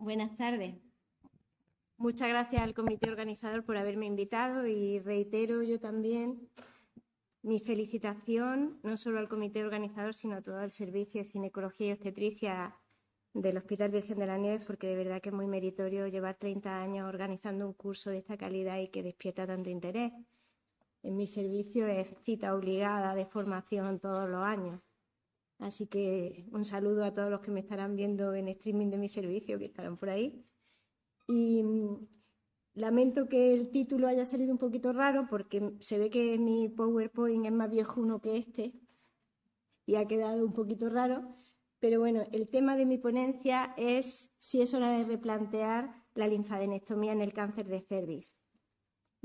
Buenas tardes. Muchas gracias al comité organizador por haberme invitado y reitero yo también mi felicitación no solo al comité organizador sino a todo el servicio de ginecología y obstetricia del Hospital Virgen de las Nieves, porque de verdad que es muy meritorio llevar 30 años organizando un curso de esta calidad y que despierta tanto interés. En mi servicio es cita obligada de formación todos los años. Así que un saludo a todos los que me estarán viendo en streaming de mi servicio, que estarán por ahí. Y lamento que el título haya salido un poquito raro porque se ve que mi PowerPoint es más viejuno que este y ha quedado un poquito raro. Pero bueno, el tema de mi ponencia es si es hora de replantear la linfadenectomía en el cáncer de cervix.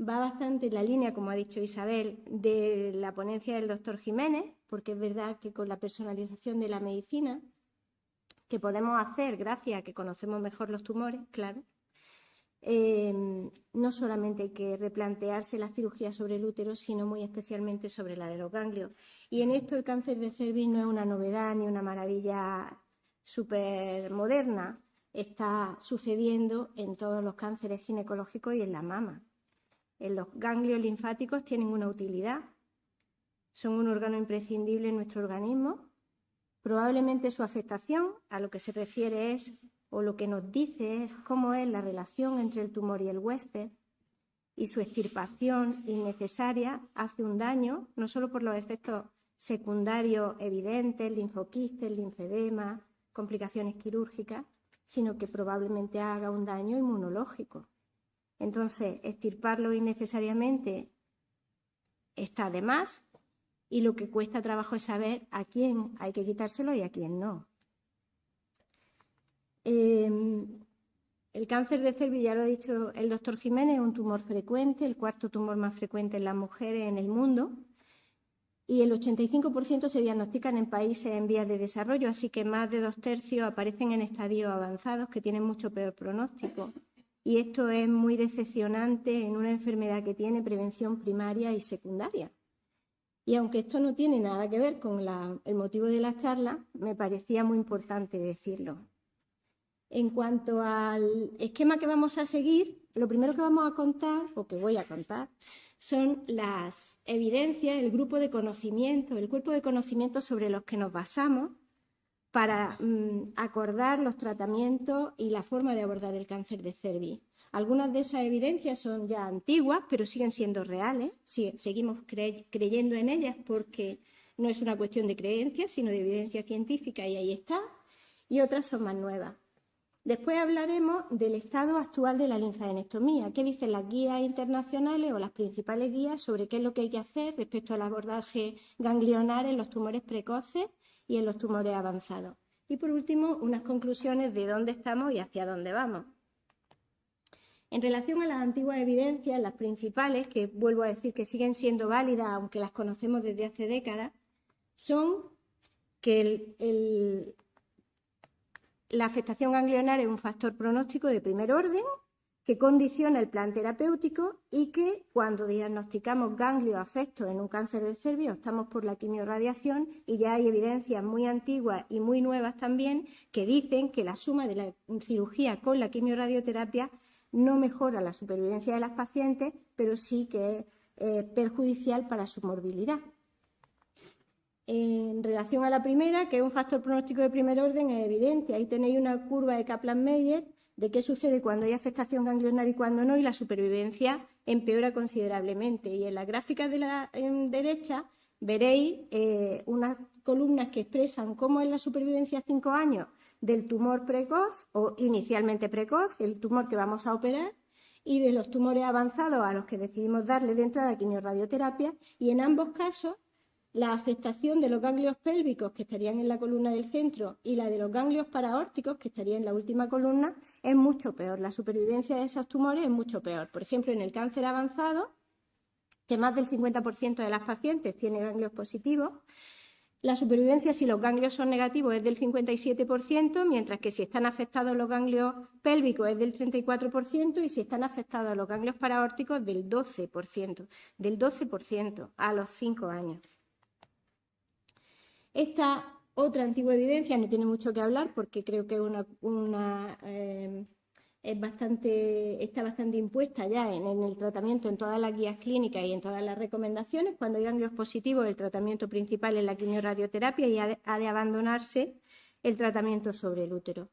Va bastante en la línea, como ha dicho Isabel, de la ponencia del doctor Jiménez, porque es verdad que con la personalización de la medicina, que podemos hacer gracias a que conocemos mejor los tumores, claro, no solamente hay que replantearse la cirugía sobre el útero, sino muy especialmente sobre la de los ganglios. Y en esto el cáncer de cervix no es una novedad ni una maravilla súper moderna, está sucediendo en todos los cánceres ginecológicos y en la mama. Los ganglios linfáticos tienen una utilidad, son un órgano imprescindible en nuestro organismo. Probablemente su afectación a lo que se refiere es, o lo que nos dice es cómo es la relación entre el tumor y el huésped, y su extirpación innecesaria hace un daño, no solo por los efectos secundarios evidentes, linfoquistes, linfedema, complicaciones quirúrgicas, sino que probablemente haga un daño inmunológico. Entonces, extirparlo innecesariamente está de más y lo que cuesta trabajo es saber a quién hay que quitárselo y a quién no. El cáncer de cervix, ya lo ha dicho el doctor Jiménez, es un tumor frecuente, el cuarto tumor más frecuente en las mujeres en el mundo, y el 85% se diagnostican en países en vías de desarrollo, así que más de 2/3 aparecen en estadios avanzados que tienen mucho peor pronóstico. Y esto es muy decepcionante en una enfermedad que tiene prevención primaria y secundaria. Y aunque esto no tiene nada que ver con el motivo de la charla, me parecía muy importante decirlo. En cuanto al esquema que vamos a seguir, lo primero que vamos a contar, o que voy a contar, son las evidencias, el grupo de conocimiento, el cuerpo de conocimiento sobre los que nos basamos para acordar los tratamientos y la forma de abordar el cáncer de cervix. Algunas de esas evidencias son ya antiguas, pero siguen siendo reales. Seguimos creyendo en ellas porque no es una cuestión de creencia, sino de evidencia científica, y ahí está. Y otras son más nuevas. Después hablaremos del estado actual de la linfadenectomía, qué dicen las guías internacionales o las principales guías sobre qué es lo que hay que hacer respecto al abordaje ganglionar en los tumores precoces y en los tumores avanzados. Y por último, unas conclusiones de dónde estamos y hacia dónde vamos. En relación a las antiguas evidencias, las principales, que vuelvo a decir que siguen siendo válidas, aunque las conocemos desde hace décadas, son que la afectación ganglionar es un factor pronóstico de primer orden que condiciona el plan terapéutico y que cuando diagnosticamos ganglios afectos en un cáncer de cervix optamos por la quimiorradiación, y ya hay evidencias muy antiguas y muy nuevas también que dicen que la suma de la cirugía con la quimiorradioterapia no mejora la supervivencia de las pacientes, pero sí que es perjudicial para su morbilidad. En relación a la primera, que es un factor pronóstico de primer orden, es evidente. Ahí tenéis una curva de Kaplan-Meier de qué sucede cuando hay afectación ganglionar y cuando no, y la supervivencia empeora considerablemente. Y en la gráfica de la derecha veréis unas columnas que expresan cómo es la supervivencia a 5 años del tumor precoz o inicialmente precoz, el tumor que vamos a operar, y de los tumores avanzados a los que decidimos darle de entrada quimiorradioterapia, y en ambos casos la afectación de los ganglios pélvicos, que estarían en la columna del centro, y la de los ganglios paraórticos, que estaría en la última columna, es mucho peor. La supervivencia de esos tumores es mucho peor. Por ejemplo, en el cáncer avanzado, que más del 50% de las pacientes tiene ganglios positivos, la supervivencia si los ganglios son negativos es del 57%, mientras que si están afectados los ganglios pélvicos es del 34%, y si están afectados los ganglios paraórticos del 12% a los 5 años. Esta otra antigua evidencia no tiene mucho que hablar porque creo que es una está bastante impuesta ya en el tratamiento, en todas las guías clínicas y en todas las recomendaciones. Cuando hay ganglios positivos, el tratamiento principal es la quimiorradioterapia y ha de abandonarse el tratamiento sobre el útero.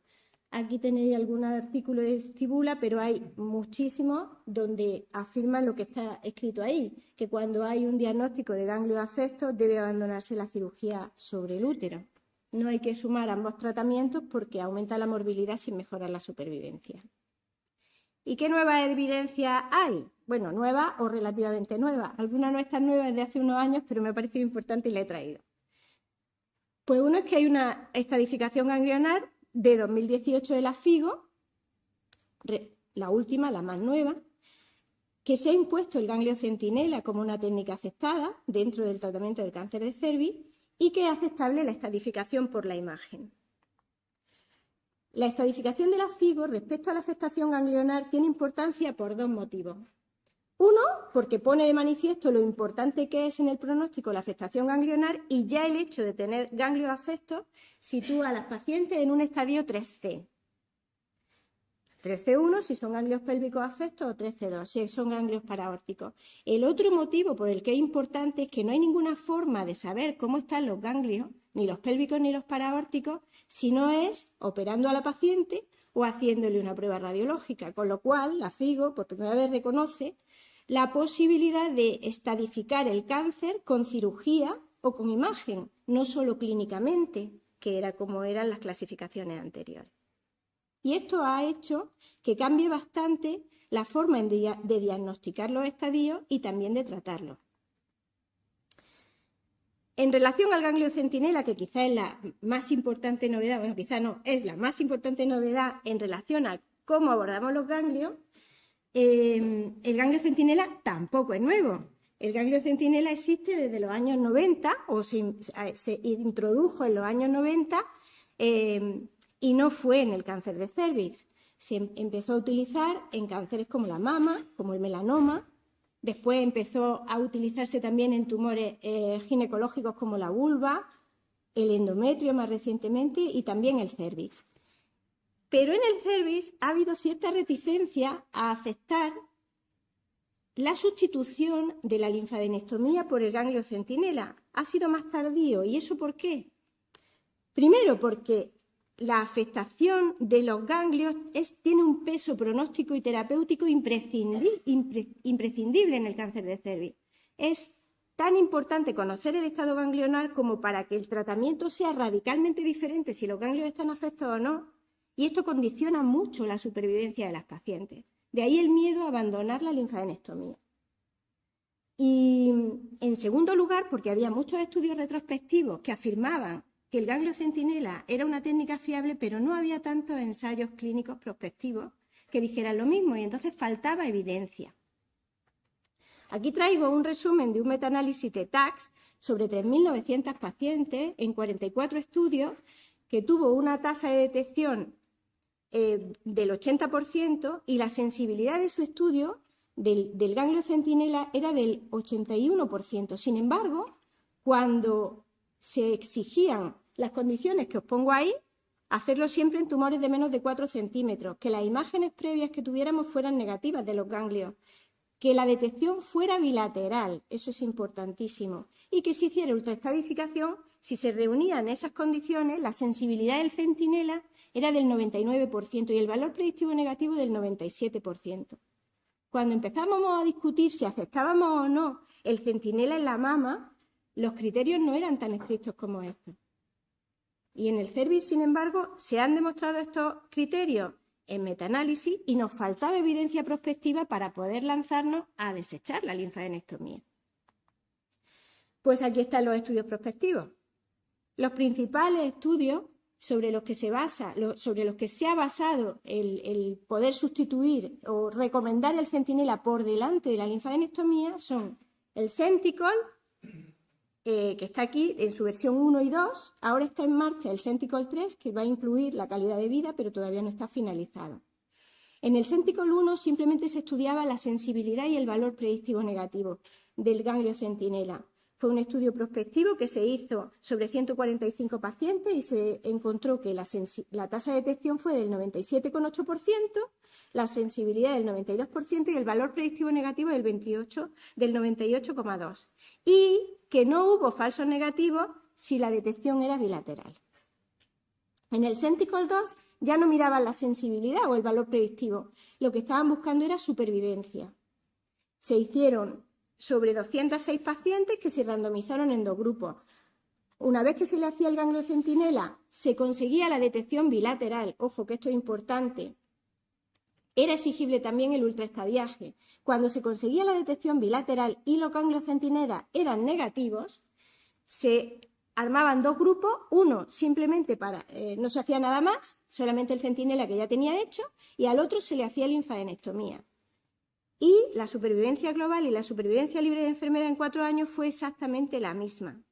Aquí tenéis algún artículo de Cibula, pero hay muchísimos donde afirman lo que está escrito ahí, que cuando hay un diagnóstico de ganglio afecto debe abandonarse la cirugía sobre el útero. No hay que sumar ambos tratamientos porque aumenta la morbilidad sin mejorar la supervivencia. ¿Y qué nueva evidencia hay? Bueno, nueva o relativamente nueva. Alguna no es tan nueva desde hace unos años, pero me ha parecido importante y la he traído. Pues uno es que hay una estadificación ganglionar de 2018 de la FIGO, la última, la más nueva, que se ha impuesto el ganglio centinela como una técnica aceptada dentro del tratamiento del cáncer de cervix y que es aceptable la estadificación por la imagen. La estadificación de la FIGO respecto a la afectación ganglionar tiene importancia por dos motivos. Uno, porque pone de manifiesto lo importante que es en el pronóstico la afectación ganglionar y ya el hecho de tener ganglios afectos sitúa a las pacientes en un estadio 3C. 3C1 si son ganglios pélvicos afectos o 3C2 si son ganglios paraórticos. El otro motivo por el que es importante es que no hay ninguna forma de saber cómo están los ganglios, ni los pélvicos ni los paraórticos, si no es operando a la paciente o haciéndole una prueba radiológica, con lo cual la FIGO por primera vez reconoce la posibilidad de estadificar el cáncer con cirugía o con imagen, no solo clínicamente, que era como eran las clasificaciones anteriores. Y esto ha hecho que cambie bastante la forma de diagnosticar los estadios y también de tratarlos. En relación al ganglio centinela, que quizá es la más importante novedad, bueno, quizá no, es la más importante novedad en relación a cómo abordamos los ganglios, el ganglio centinela tampoco es nuevo. El ganglio centinela existe desde los años 90 o se introdujo en los años 90 y no fue en el cáncer de cervix. Se empezó a utilizar en cánceres como la mama, como el melanoma. Después empezó a utilizarse también en tumores ginecológicos como la vulva, el endometrio más recientemente y también el cervix. Pero en el cervix ha habido cierta reticencia a aceptar la sustitución de la linfadenectomía por el ganglio centinela. Ha sido más tardío. ¿Y eso por qué? Primero, porque la afectación de los ganglios tiene un peso pronóstico y terapéutico imprescindible en el cáncer de cervix. Es tan importante conocer el estado ganglionar como para que el tratamiento sea radicalmente diferente si los ganglios están afectados o no. Y esto condiciona mucho la supervivencia de las pacientes. De ahí el miedo a abandonar la linfadenectomía. Y en segundo lugar, porque había muchos estudios retrospectivos que afirmaban que el ganglio centinela era una técnica fiable, pero no había tantos ensayos clínicos prospectivos que dijeran lo mismo y entonces faltaba evidencia. Aquí traigo un resumen de un metaanálisis de TACS sobre 3.900 pacientes en 44 estudios que tuvo una tasa de detección del 80% y la sensibilidad de su estudio del ganglio centinela era del 81%. Sin embargo, cuando se exigían las condiciones que os pongo ahí, hacerlo siempre en tumores de menos de 4 centímetros, que las imágenes previas que tuviéramos fueran negativas de los ganglios, que la detección fuera bilateral, eso es importantísimo, y que se hiciera ultraestadificación, si se reunían esas condiciones, la sensibilidad del centinela era del 99% y el valor predictivo negativo del 97%. Cuando empezamos a discutir si aceptábamos o no el centinela en la mama, los criterios no eran tan estrictos como estos. Y en el cervix, sin embargo, se han demostrado estos criterios en metaanálisis y nos faltaba evidencia prospectiva para poder lanzarnos a desechar la linfadenectomía. Pues aquí están los estudios prospectivos. Los principales estudios sobre los que se ha basado el poder sustituir o recomendar el centinela por delante de la linfadenectomía son el Senticol, que está aquí en su versión 1 y 2, ahora está en marcha el Senticol 3, que va a incluir la calidad de vida, pero todavía no está finalizado. En el Senticol 1 simplemente se estudiaba la sensibilidad y el valor predictivo negativo del ganglio centinela. Fue un estudio prospectivo que se hizo sobre 145 pacientes y se encontró que la tasa de detección fue del 97,8%, la sensibilidad del 92% y el valor predictivo negativo del 98,2%. Y que no hubo falsos negativos si la detección era bilateral. En el Sentinel-2 ya no miraban la sensibilidad o el valor predictivo, lo que estaban buscando era supervivencia. Se hicieron sobre 206 pacientes que se randomizaron en 2 grupos. Una vez que se le hacía el ganglio centinela, se conseguía la detección bilateral. Ojo, que esto es importante. Era exigible también el ultraestadiaje. Cuando se conseguía la detección bilateral y los ganglios centinela eran negativos, se armaban 2 grupos, uno simplemente no se hacía nada más, solamente el centinela que ya tenía hecho, y al otro se le hacía linfadenectomía. Y la supervivencia global y la supervivencia libre de enfermedad en 4 años fue exactamente la misma,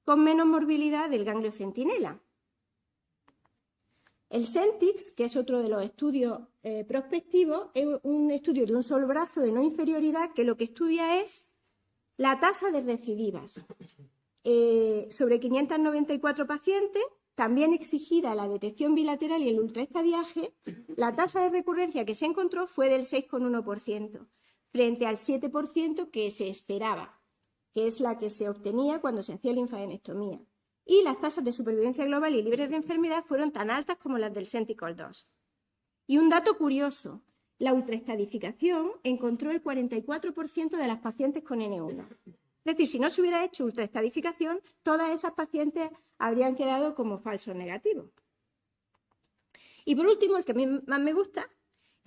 con menos morbilidad del ganglio centinela. El SENTIX, que es otro de los estudios prospectivos, es un estudio de un solo brazo de no inferioridad que lo que estudia es la tasa de recidivas. Sobre 594 pacientes, también exigida la detección bilateral y el ultraestadiaje, la tasa de recurrencia que se encontró fue del 6,1%, frente al 7% que se esperaba, que es la que se obtenía cuando se hacía linfadenectomía. Y las tasas de supervivencia global y libres de enfermedad fueron tan altas como las del Sentinel-2. Y un dato curioso, la ultraestadificación encontró el 44% de las pacientes con N1. Es decir, si no se hubiera hecho ultraestadificación, todas esas pacientes habrían quedado como falsos negativos. Y por último, el que a mí más me gusta,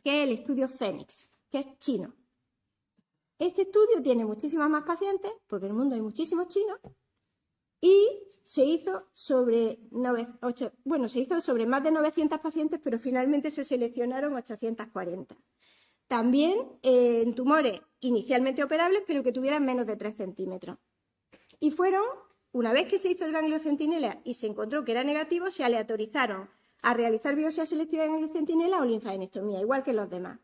que es el estudio Fénix, que es chino. Este estudio tiene muchísimas más pacientes, porque en el mundo hay muchísimos chinos, y se hizo sobre más de 900 pacientes, pero finalmente se seleccionaron 840. También en tumores inicialmente operables, pero que tuvieran menos de 3 centímetros. Y fueron, una vez que se hizo el ganglio centinela y se encontró que era negativo, se aleatorizaron a realizar biopsia selectiva de ganglio centinela o linfadenectomía, igual que los demás.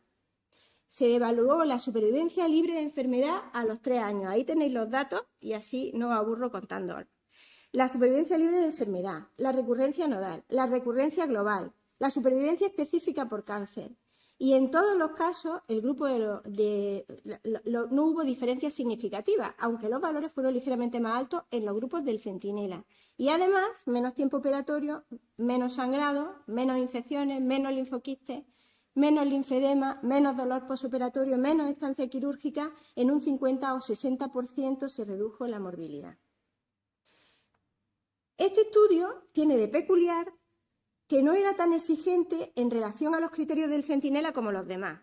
Se evaluó la supervivencia libre de enfermedad a los 3 años. Ahí tenéis los datos y así no os aburro contándoos. La supervivencia libre de enfermedad, la recurrencia nodal, la recurrencia global, la supervivencia específica por cáncer. Y en todos los casos el grupo no hubo diferencias significativas, aunque los valores fueron ligeramente más altos en los grupos del centinela. Y además, menos tiempo operatorio, menos sangrado, menos infecciones, menos linfoquistes, menos linfedema, menos dolor posoperatorio, menos estancia quirúrgica, en un 50 o 60% se redujo la morbilidad. Este estudio tiene de peculiar que no era tan exigente en relación a los criterios del centinela como los demás.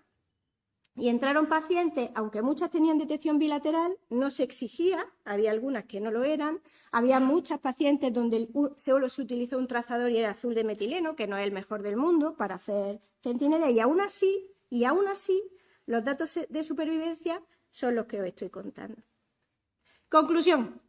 Y entraron pacientes, aunque muchas tenían detección bilateral, no se exigía, había algunas que no lo eran, había muchas pacientes donde solo se utilizó un trazador y era azul de metileno, que no es el mejor del mundo para hacer centinela, y aún así, los datos de supervivencia son los que os estoy contando. Conclusión.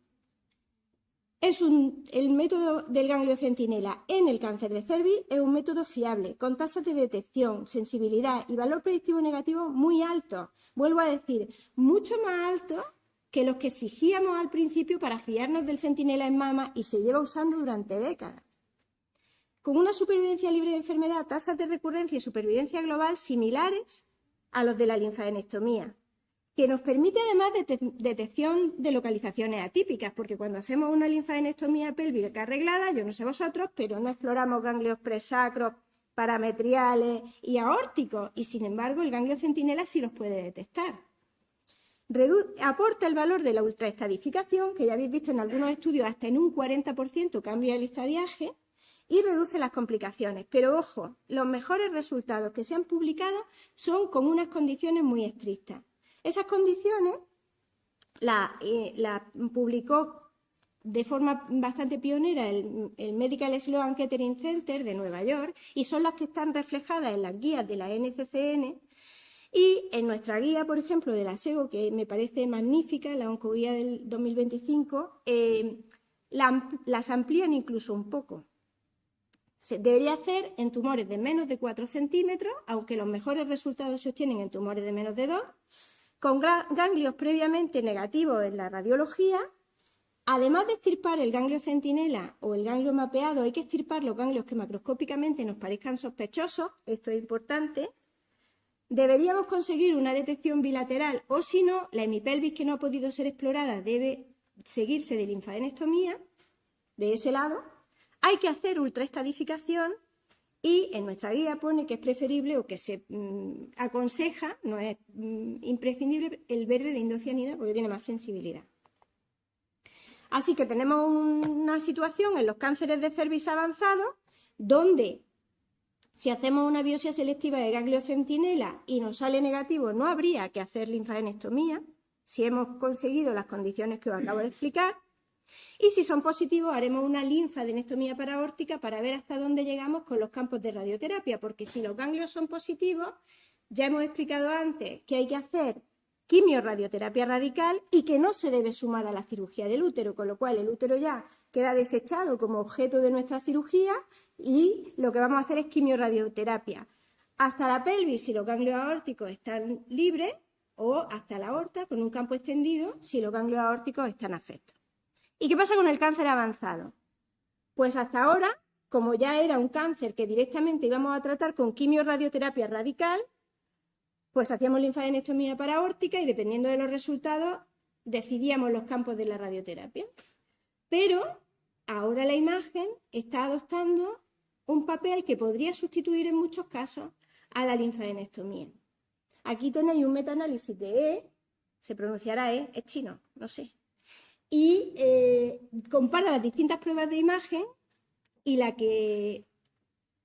El método del ganglio centinela en el cáncer de cervix es un método fiable, con tasas de detección, sensibilidad y valor predictivo negativo muy altos. Vuelvo a decir, mucho más altos que los que exigíamos al principio para fiarnos del centinela en mama y se lleva usando durante décadas. Con una supervivencia libre de enfermedad, tasas de recurrencia y supervivencia global similares a los de la linfadenectomía, que nos permite además detección de localizaciones atípicas, porque cuando hacemos una linfadenectomía pélvica arreglada, yo no sé vosotros, pero no exploramos ganglios presacros, parametriales y aórticos, y sin embargo el ganglio centinela sí los puede detectar. Aporta el valor de la ultraestadificación, que ya habéis visto en algunos estudios hasta en un 40% cambia el estadiaje, y reduce las complicaciones. Pero ojo, los mejores resultados que se han publicado son con unas condiciones muy estrictas. Esas condiciones las publicó de forma bastante pionera el Medical Sloan Kettering Center de Nueva York y son las que están reflejadas en las guías de la NCCN y en nuestra guía, por ejemplo, de la SEGO, que me parece magnífica, la Oncoguía del 2025, las amplían incluso un poco. Se debería hacer en tumores de menos de 4 centímetros, aunque los mejores resultados se obtienen en tumores de menos de 2, con ganglios previamente negativos en la radiología Además de extirpar el ganglio centinela o el ganglio mapeado, hay que extirpar los ganglios que macroscópicamente nos parezcan sospechosos, esto es importante. Deberíamos conseguir una detección bilateral o si no, la hemipelvis que no ha podido ser explorada debe seguirse de linfadenectomía, de ese lado. Hay que hacer ultraestadificación y en nuestra guía pone que es preferible o que se aconseja, no es imprescindible, el verde de indocianina porque tiene más sensibilidad. Así que tenemos una situación en los cánceres de cervix avanzados donde si hacemos una biopsia selectiva de ganglio centinela y nos sale negativo, no habría que hacer linfadenectomía si hemos conseguido las condiciones que os acabo de explicar. Y si son positivos, haremos una linfadenectomía paraórtica para ver hasta dónde llegamos con los campos de radioterapia, porque si los ganglios son positivos, ya hemos explicado antes que hay que hacer quimioradioterapia radical y que no se debe sumar a la cirugía del útero, con lo cual el útero ya queda desechado como objeto de nuestra cirugía y lo que vamos a hacer es quimioradioterapia. Hasta la pelvis si los ganglios aórticos están libres o hasta la aorta con un campo extendido si los ganglios aórticos están afectos. ¿Y qué pasa con el cáncer avanzado? Pues hasta ahora, como ya era un cáncer que directamente íbamos a tratar con quimioradioterapia radical, pues hacíamos linfadenectomía paraórtica y dependiendo de los resultados decidíamos los campos de la radioterapia. Pero ahora la imagen está adoptando un papel que podría sustituir en muchos casos a la linfadenectomía. Aquí tenéis un metaanálisis de E, se pronunciará E, es chino, no sé, y compara las distintas pruebas de imagen y la que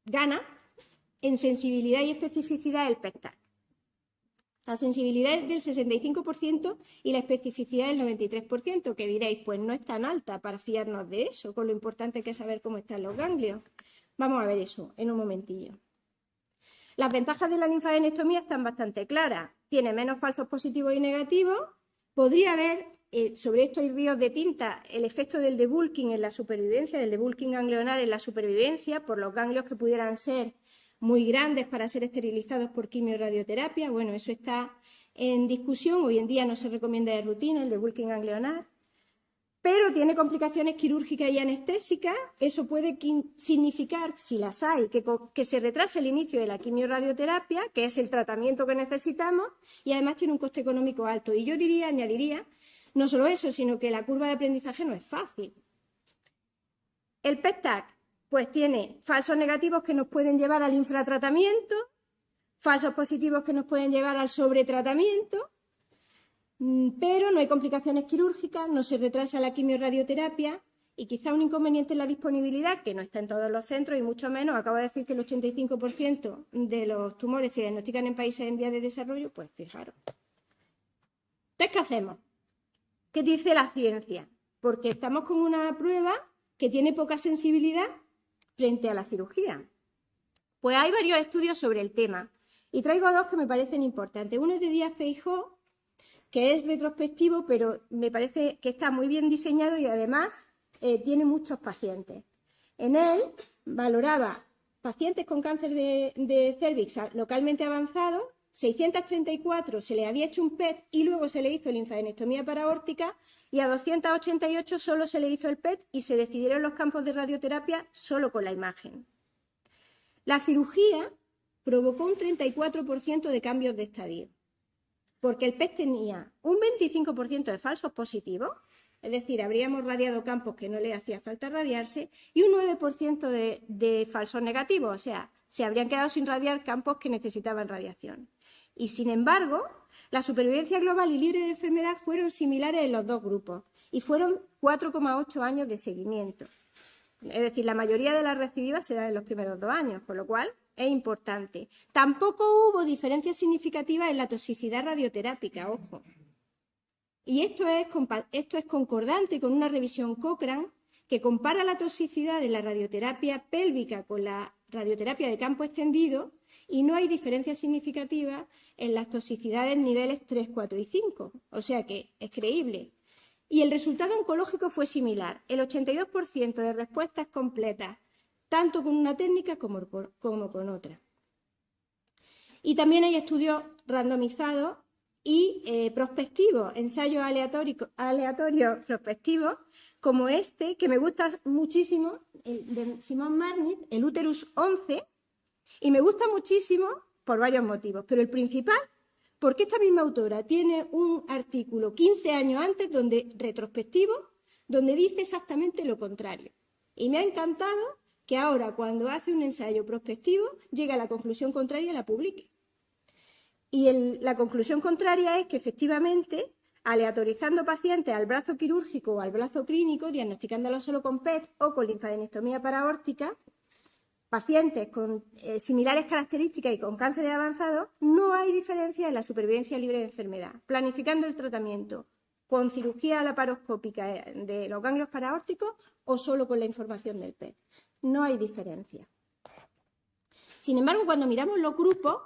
gana en sensibilidad y especificidad es el PET-TAC. La sensibilidad es del 65% y la especificidad del 93%, que diréis, pues no es tan alta para fiarnos de eso, con lo importante que es saber cómo están los ganglios. Vamos a ver eso en un momentillo. Las ventajas de la linfadenectomía están bastante claras. Tiene menos falsos positivos y negativos. Podría haber, sobre esto hay ríos de tinta, el efecto del debulking en la supervivencia, del debulking ganglionar en la supervivencia, por los ganglios que pudieran ser muy grandes para ser esterilizados por quimioradioterapia. Bueno, eso está en discusión. Hoy en día no se recomienda de rutina el debulking ganglionar. Pero tiene complicaciones quirúrgicas y anestésicas. Eso puede significar, si las hay, que se retrase el inicio de la quimioradioterapia, que es el tratamiento que necesitamos, y además tiene un coste económico alto. Y yo añadiría, no solo eso, sino que la curva de aprendizaje no es fácil. El PET-TAC, pues tiene falsos negativos que nos pueden llevar al infratratamiento, falsos positivos que nos pueden llevar al sobretratamiento, pero no hay complicaciones quirúrgicas, no se retrasa la quimioradioterapia y quizá un inconveniente en la disponibilidad, que no está en todos los centros y mucho menos, acabo de decir que el 85% de los tumores se diagnostican en países en vías de desarrollo, pues fijaros. Entonces, ¿qué hacemos? ¿Qué dice la ciencia? Porque estamos con una prueba que tiene poca sensibilidad frente a la cirugía. Pues hay varios estudios sobre el tema y traigo dos que me parecen importantes. Uno es de Díaz Feijóo, que es retrospectivo, pero me parece que está muy bien diseñado y además tiene muchos pacientes. En él valoraba pacientes con cáncer de cervix localmente avanzado, 634 se le había hecho un PET y luego se le hizo linfadenectomía paraórtica y a 288 solo se le hizo el PET y se decidieron los campos de radioterapia solo con la imagen. La cirugía provocó un 34% de cambios de estadio, porque el PET tenía un 25% de falsos positivos, es decir, habríamos radiado campos que no le hacía falta radiarse, y un 9% de falsos negativos, o sea, se habrían quedado sin radiar campos que necesitaban radiación. Y sin embargo, la supervivencia global y libre de enfermedad fueron similares en los dos grupos y fueron 4,8 años de seguimiento. Es decir, la mayoría de las recidivas se dan en los primeros 2 años, con lo cual es importante. Tampoco hubo diferencias significativas en la toxicidad radioterápica, ojo. Y esto es concordante con una revisión Cochrane que compara la toxicidad de la radioterapia pélvica con la radioterapia de campo extendido y no hay diferencias significativas en las toxicidades niveles 3, 4 y 5. O sea que es creíble. Y el resultado oncológico fue similar. El 82% de respuestas completas, tanto con una técnica como con otra. Y también hay estudios randomizados y prospectivos, ensayos aleatorios prospectivos, como este, que me gusta muchísimo, el de Simon Marnit, el Uterus 11, y me gusta muchísimo por varios motivos, pero el principal, porque esta misma autora tiene un artículo 15 años antes, retrospectivo, donde dice exactamente lo contrario. Y me ha encantado que ahora, cuando hace un ensayo prospectivo, llegue a la conclusión contraria y la publique. Y la conclusión contraria es que, efectivamente, aleatorizando pacientes al brazo quirúrgico o al brazo clínico, diagnosticándolos solo con PET o con linfadenectomía paraórtica, pacientes con similares características y con cánceres avanzados, no hay diferencia en la supervivencia libre de enfermedad. Planificando el tratamiento con cirugía laparoscópica de los ganglios paraórticos o solo con la información del PET. No hay diferencia. Sin embargo, cuando miramos los grupos,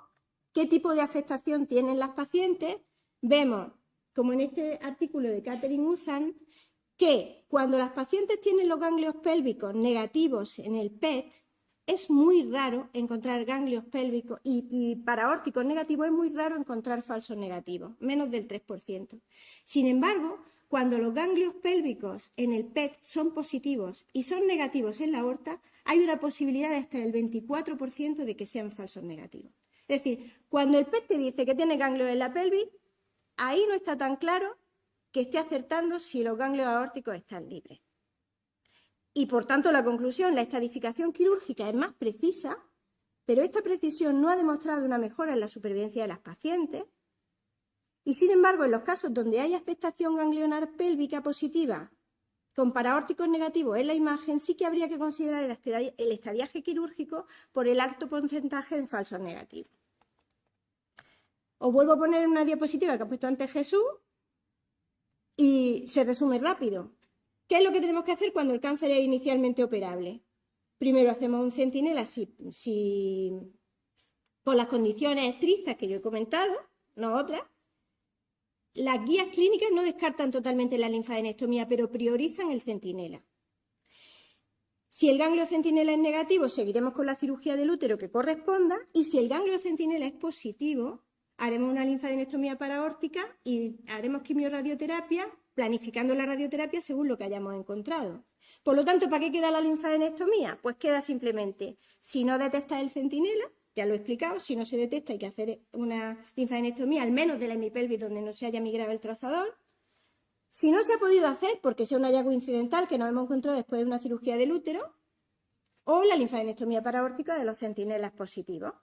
qué tipo de afectación tienen las pacientes, vemos, como en este artículo de Catherine Uzan, que cuando las pacientes tienen los ganglios pélvicos negativos en el PET, es muy raro encontrar ganglios pélvicos y paraórticos negativos, es muy raro encontrar falsos negativos, menos del 3%. Sin embargo, cuando los ganglios pélvicos en el PET son positivos y son negativos en la aorta, hay una posibilidad de hasta el 24% de que sean falsos negativos. Es decir, cuando el PET te dice que tiene ganglios en la pelvis, ahí no está tan claro que esté acertando si los ganglios aórticos están libres. Y por tanto, la conclusión, la estadificación quirúrgica es más precisa, pero esta precisión no ha demostrado una mejora en la supervivencia de las pacientes. Y sin embargo, en los casos donde hay afectación ganglionar pélvica positiva con paraórticos negativos en la imagen, sí que habría que considerar el estadiaje quirúrgico por el alto porcentaje de falsos negativos. Os vuelvo a poner una diapositiva que ha puesto antes Jesús y se resume rápido. ¿Qué es lo que tenemos que hacer cuando el cáncer es inicialmente operable? Primero hacemos un centinela con las condiciones estrictas que yo he comentado, no otras. Las guías clínicas no descartan totalmente la linfadenectomía, pero priorizan el centinela. Si el ganglio centinela es negativo, seguiremos con la cirugía del útero que corresponda, y si el ganglio centinela es positivo, haremos una linfadenectomía paraórtica y haremos quimiorradioterapia, planificando la radioterapia según lo que hayamos encontrado. Por lo tanto, ¿para qué queda la linfadenectomía? Pues queda simplemente, si no detecta el centinela, ya lo he explicado, si no se detecta hay que hacer una linfadenectomía, al menos de la hemipelvis donde no se haya migrado el trazador. Si no se ha podido hacer, porque sea un hallazgo incidental que nos hemos encontrado después de una cirugía del útero, o la linfadenectomía paraórtica de los centinelas positivos.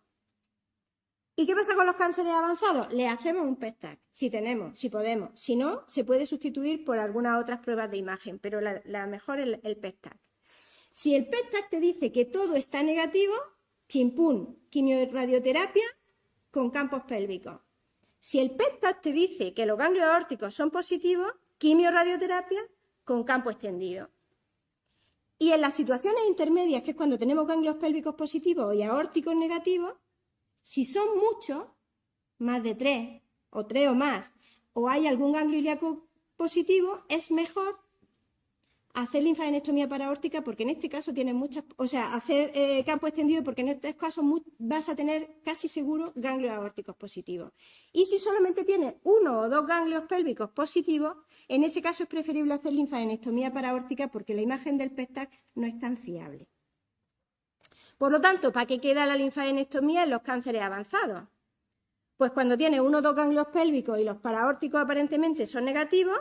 ¿Y qué pasa con los cánceres avanzados? Le hacemos un PET-TAC, si tenemos, si podemos. Si no, se puede sustituir por algunas otras pruebas de imagen, pero la mejor es el PET-TAC. Si el PET-TAC te dice que todo está negativo, chimpún, quimiorradioterapia con campos pélvicos. Si el PET-TAC te dice que los ganglios aórticos son positivos, quimiorradioterapia con campo extendido. Y en las situaciones intermedias, que es cuando tenemos ganglios pélvicos positivos y aórticos negativos, si son muchos, más de 3 o más, o hay algún ganglio ilíaco positivo, es mejor hacer linfadenectomía paraórtica porque en este caso tienes muchas, o sea, hacer campo extendido porque en estos casos vas a tener casi seguro ganglios aórticos positivos. Y si solamente tienes 1 o 2 ganglios pélvicos positivos, en ese caso es preferible hacer linfadenectomía paraórtica porque la imagen del PET-TAC no es tan fiable. Por lo tanto, ¿para qué queda la linfadenectomía en los cánceres avanzados? Pues cuando tienes 1 o 2 ganglios pélvicos y los paraórticos aparentemente son negativos,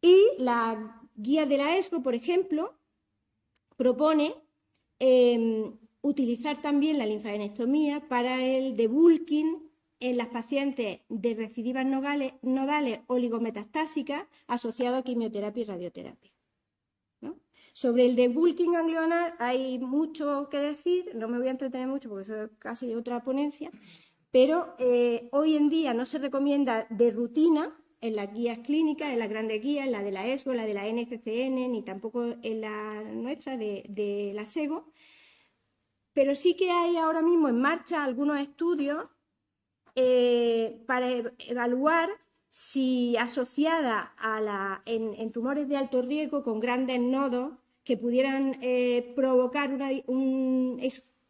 y la guía de la ESGO, por ejemplo, propone utilizar también la linfadenectomía para el debulking en las pacientes de recidivas nodales oligometastásicas asociadas a quimioterapia y radioterapia. Sobre el debulking ganglionar hay mucho que decir, no me voy a entretener mucho porque eso es casi otra ponencia, pero hoy en día no se recomienda de rutina en las guías clínicas, en las grandes guías, en la de la ESGO, la de la NCCN, ni tampoco en la nuestra de la SEGO, pero sí que hay ahora mismo en marcha algunos estudios para evaluar si asociada en tumores de alto riesgo con grandes nodos que pudieran provocar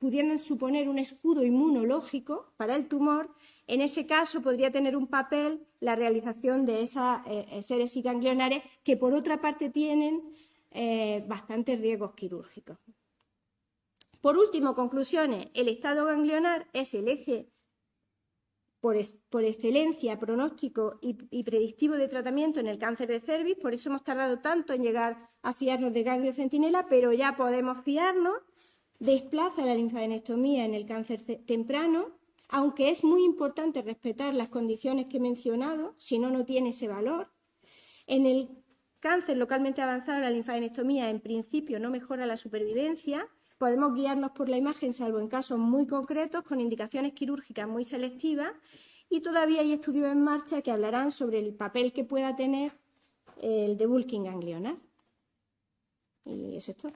pudieran suponer un escudo inmunológico para el tumor, en ese caso podría tener un papel la realización de esas séresis ganglionares que por otra parte tienen bastantes riesgos quirúrgicos. Por último, conclusiones, el estado ganglionar es el eje por excelencia pronóstico y predictivo de tratamiento en el cáncer de cervix, por eso hemos tardado tanto en llegar a fiarnos de ganglio centinela, pero ya podemos fiarnos. Desplaza la linfadenectomía en el cáncer temprano, aunque es muy importante respetar las condiciones que he mencionado, si no, no tiene ese valor. En el cáncer localmente avanzado, la linfadenectomía en principio no mejora la supervivencia. Podemos guiarnos por la imagen, salvo en casos muy concretos, con indicaciones quirúrgicas muy selectivas, y todavía hay estudios en marcha que hablarán sobre el papel que pueda tener el debulking ganglionar. Y eso es todo.